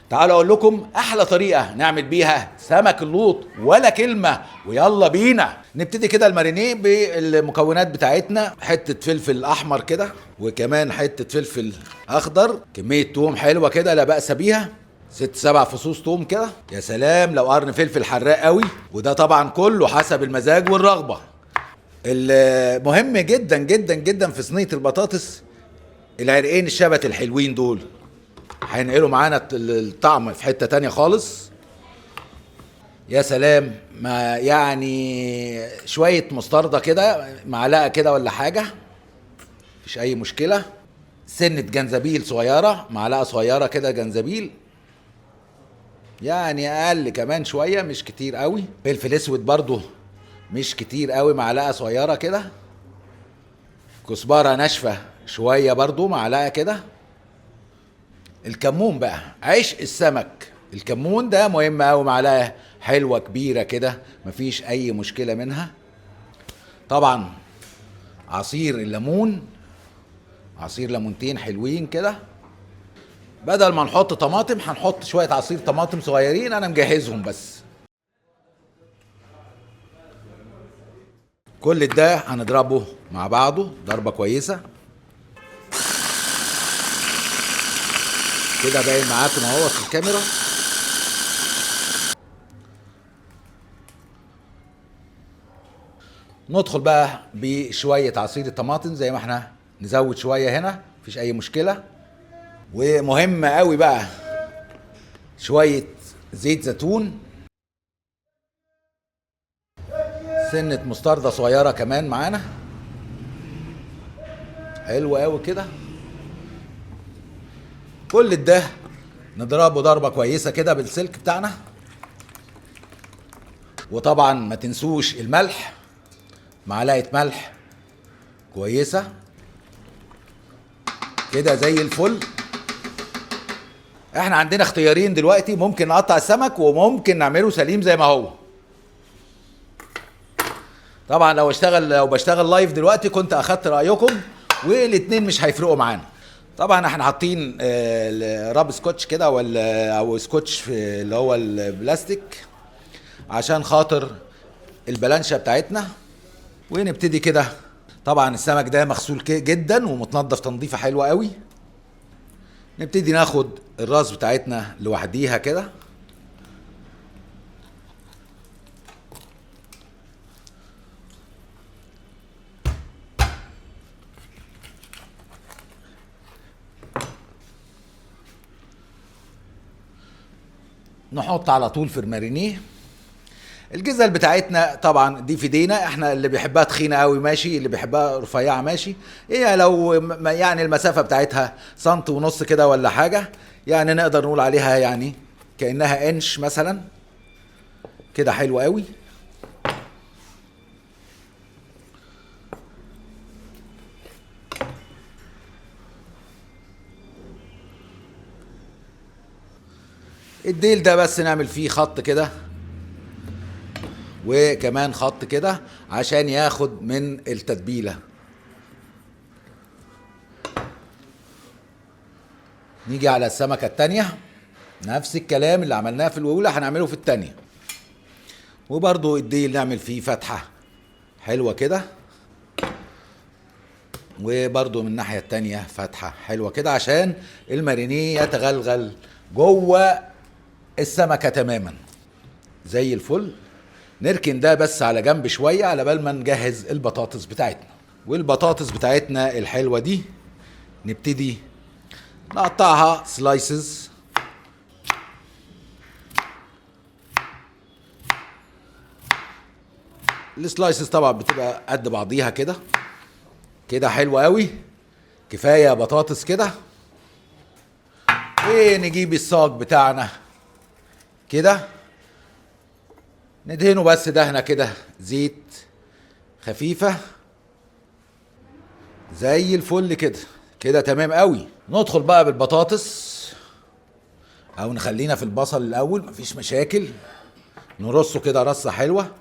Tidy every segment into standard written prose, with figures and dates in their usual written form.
تعالوا اقول لكم احلى طريقه نعمل بيها سمك اللوط ولا كلمه، ويلا بينا نبتدي كده المارينيه بالمكونات بتاعتنا. حته فلفل احمر كده، وكمان حته فلفل اخضر، كميه توم حلوه كده لا باس بيها، 6 7 فصوص توم كده. يا سلام لو قرن فلفل حراق قوي، وده طبعا كله حسب المزاج والرغبه. المهم جدا جدا جدا في صينيه البطاطس العرقين الشبت الحلوين دول هينقلوا معانا الطعم في حتة تانية خالص. يا سلام، ما يعني شوية مستردة كده، معلقة كده ولا حاجة، مفيش أي مشكلة. سنة جنزبيل صغيرة، معلقة صغيرة كده جنزبيل، يعني أقل كمان شوية، مش كتير قوي. فلفل أسود برضو مش كتير قوي، معلقة صغيرة كده. كزبرة ناشفة شوية برضو، معلقة كده. الكمون بقى عيش السمك، الكمون ده مهم قوي، معلقه حلوه كبيره كده، مفيش اي مشكله منها. طبعا عصير الليمون، عصير ليمونتين حلوين كده. بدل ما نحط طماطم هنحط شويه عصير طماطم صغيرين، انا مجهزهم بس. كل ده هنضربه مع بعضه ضربه كويسه كده. باين معاكم اهو في الكاميرا. ندخل بقى بشوية عصير الطماطم زي ما احنا، نزود شوية هنا مفيش أي مشكلة. ومهم قوي بقى شوية زيت زيتون، سنة مستردة صغيرة كمان معانا، حلو قوي كده. كل ده نضربه ضربة كويسة كده بالسلك بتاعنا. وطبعا ما تنسوش الملح، معلقة ملح كويسة كده زي الفل. احنا عندنا اختيارين دلوقتي، ممكن نقطع السمك وممكن نعمله سليم زي ما هو. طبعا لو بشتغل لايف دلوقتي كنت اخدت رايكم، والاتنين مش هيفرقوا معانا. طبعا احنا حاطين راب سكوتش كده ولا او سكوتش في اللي هو البلاستيك عشان خاطر البلانشه بتاعتنا. ونبتدي كده. طبعا السمك ده مغسول جدا ومتنضف تنظيفه حلوه قوي. نبتدي ناخد الراس بتاعتنا لوحديها كده، نحط على طول في المارينيه. الجزل بتاعتنا طبعا دي في ايدينا احنا، اللي بيحبها تخينه قوي ماشي، اللي بيحبها رفيعه ماشي. هي لو يعني المسافه بتاعتها سنت ونص كده ولا حاجه، يعني نقدر نقول عليها يعني كانها انش مثلا كده، حلو قوي. الديل ده بس نعمل فيه خط كده، وكمان خط كده عشان ياخد من التتبيله. نيجي على السمكه التانيه، نفس الكلام اللي عملناه في الاولى هنعمله في التانيه. وبرضو الديل نعمل فيه فتحه حلوه كده، وبرضو من الناحيه التانيه فتحه حلوه كده عشان المارينيه يتغلغل جوه السمكه تماما زي الفل. نركن ده بس على جنب شويه على بال ما نجهز البطاطس بتاعتنا. والبطاطس بتاعتنا الحلوه دي نبتدي نقطعها سلايسز. السلايسز طبعا بتبقى قد بعضيها كده كده، حلوه قوي. كفايه بطاطس كده. ونجيب الصاج بتاعنا كده، ندهنه بس دهنه كده زيت خفيفه زي الفل كده كده، تمام قوي. ندخل بقى بالبطاطس، او نخلينا في البصل الاول مفيش مشاكل. نرصه كده رصه حلوه.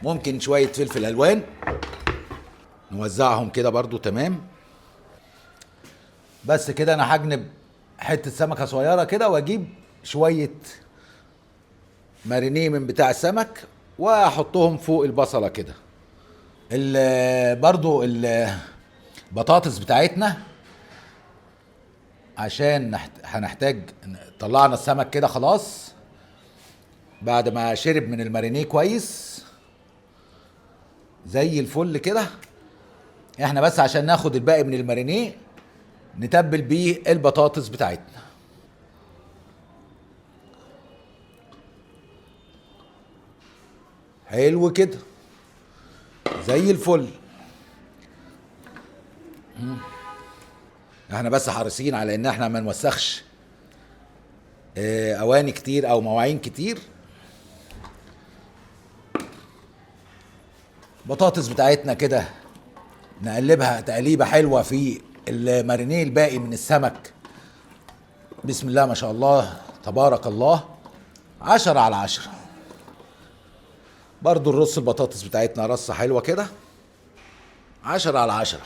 ممكن شويه فلفل الوان نوزعهم كده برضو تمام. بس كده انا هجنب حته سمكه صغيره كده، واجيب شويه مارينيه من بتاع السمك واحطهم فوق البصله كده. برضو البطاطس بتاعتنا عشان هنحتاج، طلعنا السمك كده خلاص بعد ما شرب من المارينيه كويس زي الفل كده. احنا بس عشان ناخد الباقي من المارينيه نتبل بيه البطاطس بتاعتنا. حلو كده زي الفل. احنا بس حريصين على ان احنا ما نوسخش اواني كتير او مواعين كتير. بطاطس بتاعتنا كده نقلبها تقليبه حلوه في المارينيه الباقي من السمك. بسم الله ما شاء الله تبارك الله، 10/10. برضو الرص البطاطس بتاعتنا رصه حلوه كده، 10/10.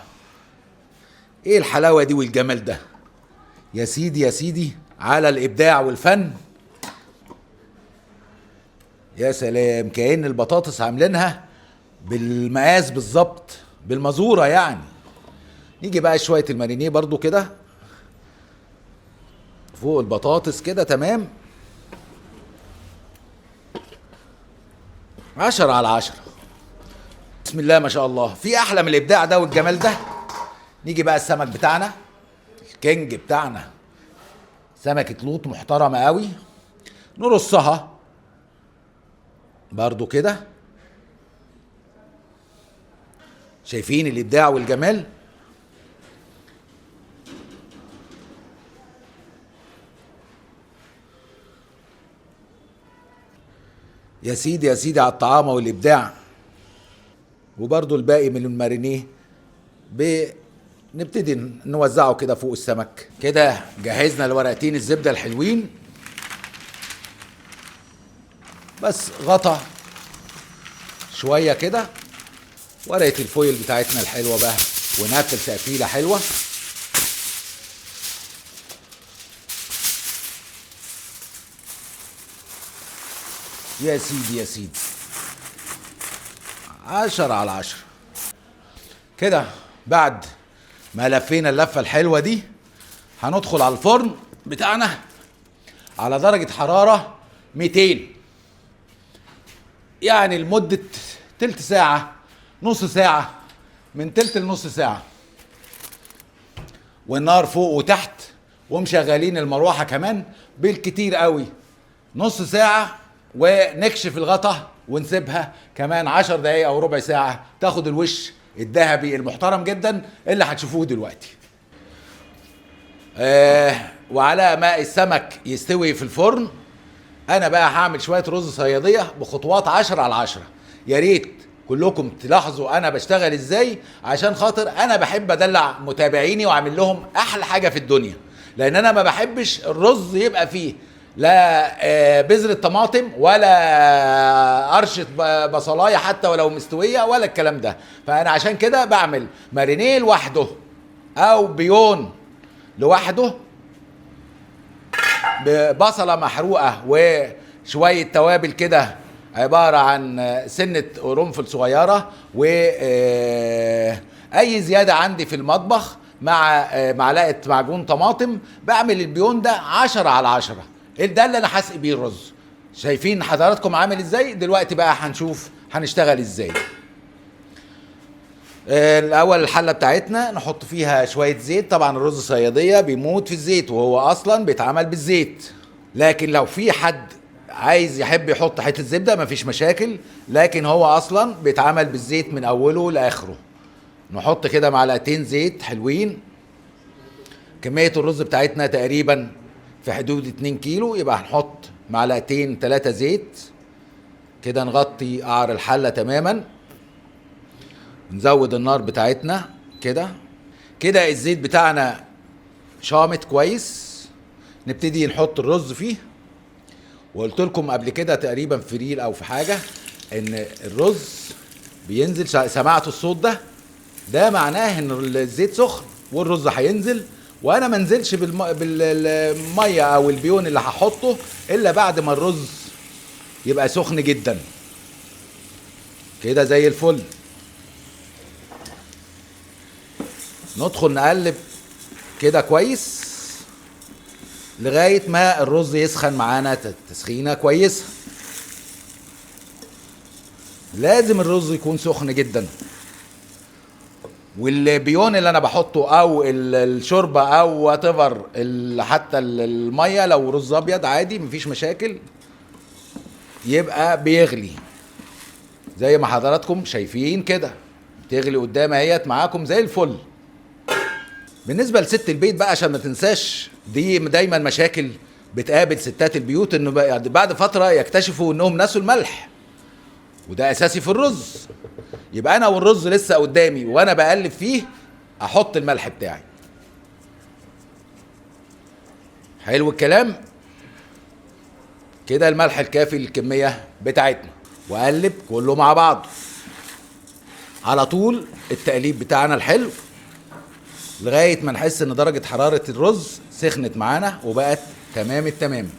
ايه الحلاوه دي والجمال ده يا سيدي يا سيدي، على الابداع والفن. يا سلام، كأن البطاطس عاملينها بالمقاس بالظبط، بالمزوره يعني. نيجي بقى شويه المارينيه برضو كده فوق البطاطس كده تمام، 10/10. بسم الله ما شاء الله، في احلى من الابداع ده والجمال ده. نيجي بقى السمك بتاعنا الكينج بتاعنا، سمكة لوط محترمة قوي، نرصها برضو كده. شايفين الابداع والجمال؟ يا سيدي يا سيدي على الطعامة والابداع. وبرضو الباقي من المارينيه نبتدي نوزعه كده فوق السمك. كده جهزنا الورقتين الزبدة الحلوين، بس غطا شوية كده ورقة الفويل بتاعتنا الحلوة بقى، ونقفل تقفيلة حلوة. يا سيدي يا سيدي، 10/10 كده. بعد ما لفينا اللفة الحلوة دي هندخل على الفرن بتاعنا على درجة حرارة 200، يعني لمدة تلت ساعة، نص ساعة، من تلت لنص ساعة، والنار فوق وتحت، ومشغلين المروحة كمان بالكتير قوي نص ساعة، ونكشف الغطا ونسيبها كمان 10 دقايق او ربع ساعة تاخد الوش الذهبي المحترم جدا اللي هتشوفوه دلوقتي. وعلى ما السمك يستوي في الفرن انا بقى هعمل شوية رز صيادية بخطوات 10/10. يا ريت كلكم تلاحظوا انا بشتغل ازاي، عشان خاطر انا بحب ادلع متابعيني واعمل لهم احلى حاجة في الدنيا. لان انا ما بحبش الرز يبقى فيه لا بذرة طماطم ولا قرشة بصلاية حتى ولو مستوية ولا الكلام ده. فأنا عشان كده بعمل مارينيه لوحده أو بيون لوحده ببصلة محروقة وشوية توابل كده، عبارة عن سنة قرنفل صغيرة وأي زيادة عندي في المطبخ مع معلقة معجون طماطم. بعمل البيون ده 10/10. ده اللي انا هسقي بيه الرز. شايفين حضراتكم عامل ازاي؟ دلوقتي بقى هنشوف هنشتغل ازاي. الاول الحله بتاعتنا نحط فيها شويه زيت. طبعا الرز الصياديه بيموت في الزيت وهو اصلا بيتعمل بالزيت، لكن لو في حد عايز يحب يحط حته زبده مفيش مشاكل، لكن هو اصلا بيتعمل بالزيت من اوله لاخره. نحط كده معلقتين زيت حلوين. كميه الرز بتاعتنا تقريبا في حدود 2 كيلو، يبقى هنحط معلقتين 3 زيت كده. نغطي قعر الحلة تماما، نزود النار بتاعتنا كده. كده الزيت بتاعنا شامت كويس، نبتدي نحط الرز فيه. وقلت لكم قبل كده تقريبا في ريل او في حاجة ان الرز بينزل، سمعتوا الصوت ده؟ ده معناه ان الزيت سخن والرز هينزل، وانا ما انزلش بالميه او البيون اللي هحطه الا بعد ما الرز يبقى سخن جدا كده زي الفل. ندخل نقلب كده كويس لغايه ما الرز يسخن معانا تسخينه كويسه. لازم الرز يكون سخن جدا، والبيون اللي انا بحطه او الشوربه او وات ايفر حتى الميه لو رز ابيض عادي مفيش مشاكل، يبقى بيغلي زي ما حضراتكم شايفين كده، بتغلي قدام اهيت معاكم زي الفل. بالنسبه لست البيت بقى عشان ما تنساش، دي دايما مشاكل بتقابل ستات البيوت، انه بعد فتره يكتشفوا انهم نسوا الملح، وده اساسي في الرز. يبقى انا والرز لسه قدامي وانا بقلب فيه احط الملح بتاعي. حلو الكلام كده، الملح الكافي للكميه بتاعتنا، واقلب كله مع بعض على طول التقليب بتاعنا الحلو لغايه ما نحس ان درجه حراره الرز سخنت معانا وبقت تمام التمام.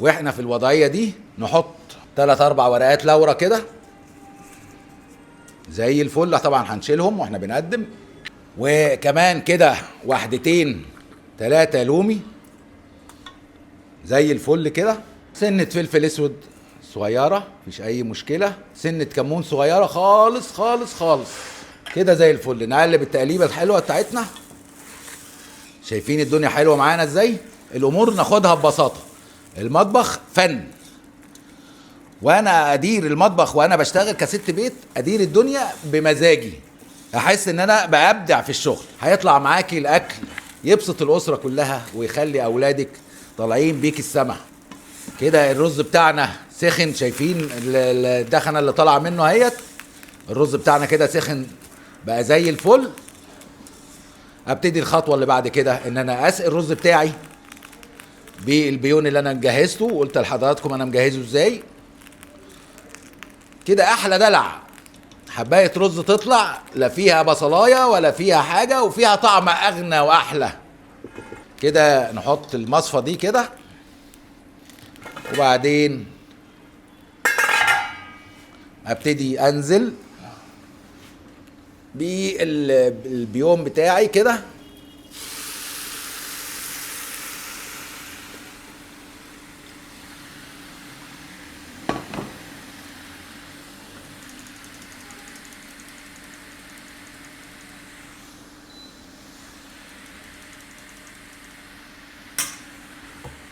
واحنا في الوضعيه دي نحط 3 4 ورقات لورا كده زي الفل. طبعا هنشيلهم واحنا بنقدم. وكمان كده 1 3 لومي زي الفل كده. سنة فلفل اسود صغيرة مفيش اي مشكلة. سنة كمون صغيرة خالص خالص خالص كده زي الفل. نقلب التقليبة الحلوة بتاعتنا. شايفين الدنيا حلوة معانا ازاي؟ الامور ناخدها ببساطة. المطبخ فن، وانا ادير المطبخ وانا بشتغل كست بيت، ادير الدنيا بمزاجي، احس ان انا بابدع في الشغل. هيطلع معاكي الاكل يبسط الاسره كلها ويخلي اولادك طالعين بيك السما. كده الرز بتاعنا سخن، شايفين الدخنه اللي طالعه منه اهيت. الرز بتاعنا كده سخن بقى زي الفل. ابتدي الخطوه اللي بعد كده ان انا اسقي الرز بتاعي بالبيون اللي انا جهزته، وقلت لحضراتكم انا مجهزه ازاي. كده احلى دلع، حبايه رز تطلع لا فيها بصلايه ولا فيها حاجه، وفيها طعم اغنى واحلى. كده نحط المصفى دي كده، وبعدين ابتدي انزل بالبيوم بتاعي كده.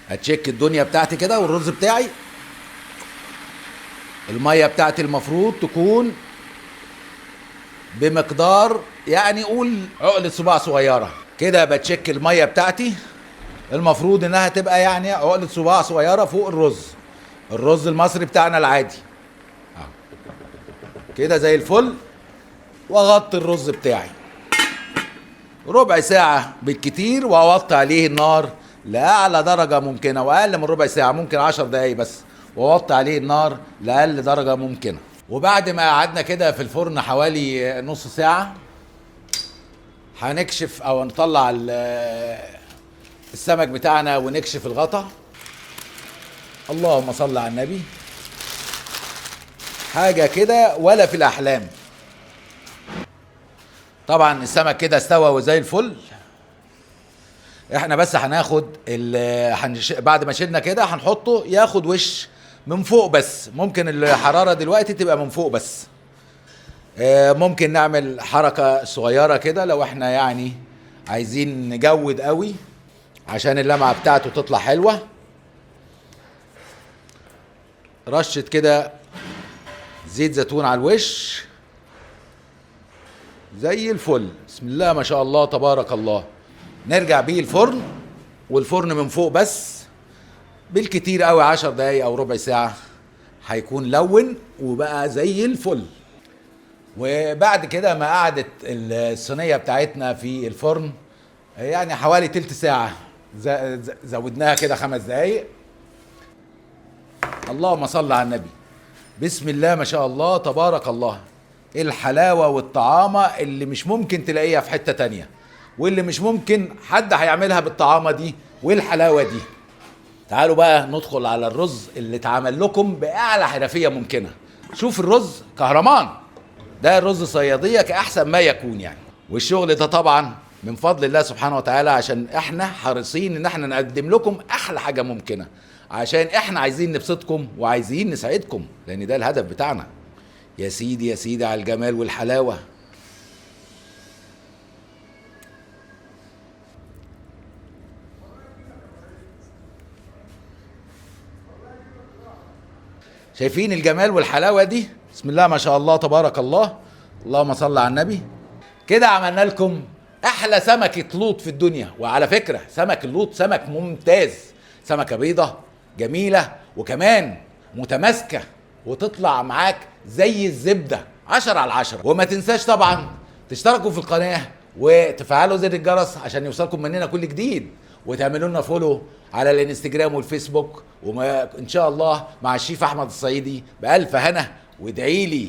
هتشيك الدنيا بتاعتي كده والرز بتاعي. الميه بتاعتي المفروض تكون بمقدار يعني قول عقلة صباع صغيرة كده. بتشيك الميه بتاعتي المفروض انها تبقى يعني عقلة صباع صغيرة فوق الرز المصري بتاعنا العادي كده زي الفل. واغطي الرز بتاعي ربع ساعة بالكتير، واوطي عليه النار لأعلى درجة ممكنة، وأقل من ربع ساعة ممكن 10 دقايق بس، ووطي عليه النار لأقل درجة ممكنة. وبعد ما قعدنا كده في الفرن حوالي نص ساعة هنكشف أو نطلع السمك بتاعنا ونكشف الغطا. اللهم صل على النبي. حاجة كده ولا في الأحلام. طبعا السمك كده استوى وزي الفل. احنا بس هناخد بعد ما شلنا كده هنحطه ياخد وش من فوق بس. ممكن الحرارة دلوقتي تبقى من فوق بس. ممكن نعمل حركة صغيرة كده لو احنا يعني عايزين نجود قوي عشان اللمعة بتاعته تطلع حلوة. رشة كده زيت زيتون على الوش زي الفل. بسم الله ما شاء الله تبارك الله. نرجع بيه الفرن، والفرن من فوق بس بالكتير قوي 10 دقايق او ربع ساعة هيكون لون وبقى زي الفل. وبعد كده ما قعدت الصينية بتاعتنا في الفرن يعني حوالي تلت ساعة، زودناها كده 5 دقايق. اللهم صل على النبي. بسم الله ما شاء الله تبارك الله. الحلاوة والطعامة اللي مش ممكن تلاقيها في حتة تانية، واللي مش ممكن حد هيعملها بالطعامة دي والحلاوة دي. تعالوا بقى ندخل على الرز اللي اتعمل لكم بأعلى حرفية ممكنة. شوف الرز كهرمان، ده الرز صيادية كأحسن ما يكون يعني. والشغل ده طبعا من فضل الله سبحانه وتعالى، عشان احنا حريصين ان احنا نقدم لكم احلى حاجة ممكنة، عشان احنا عايزين نبسطكم وعايزين نساعدكم، لان ده الهدف بتاعنا. يا سيدي يا سيدي على الجمال والحلاوة. شايفين الجمال والحلاوة دي؟ بسم الله ما شاء الله تبارك الله، اللهم صل على النبي. كده عملنا لكم احلى سمكة لوط في الدنيا. وعلى فكرة سمك اللوط سمك ممتاز، سمكة بيضة جميلة وكمان متماسكة وتطلع معاك زي الزبدة 10/10. وما تنساش طبعا تشتركوا في القناة وتفعلوا زر الجرس عشان يوصلكم مننا كل جديد، وتعملوا لنا فولو على الانستجرام والفيسبوك. وما ان شاء الله مع الشيف احمد الصعيدي بألف هنا، وادعي لي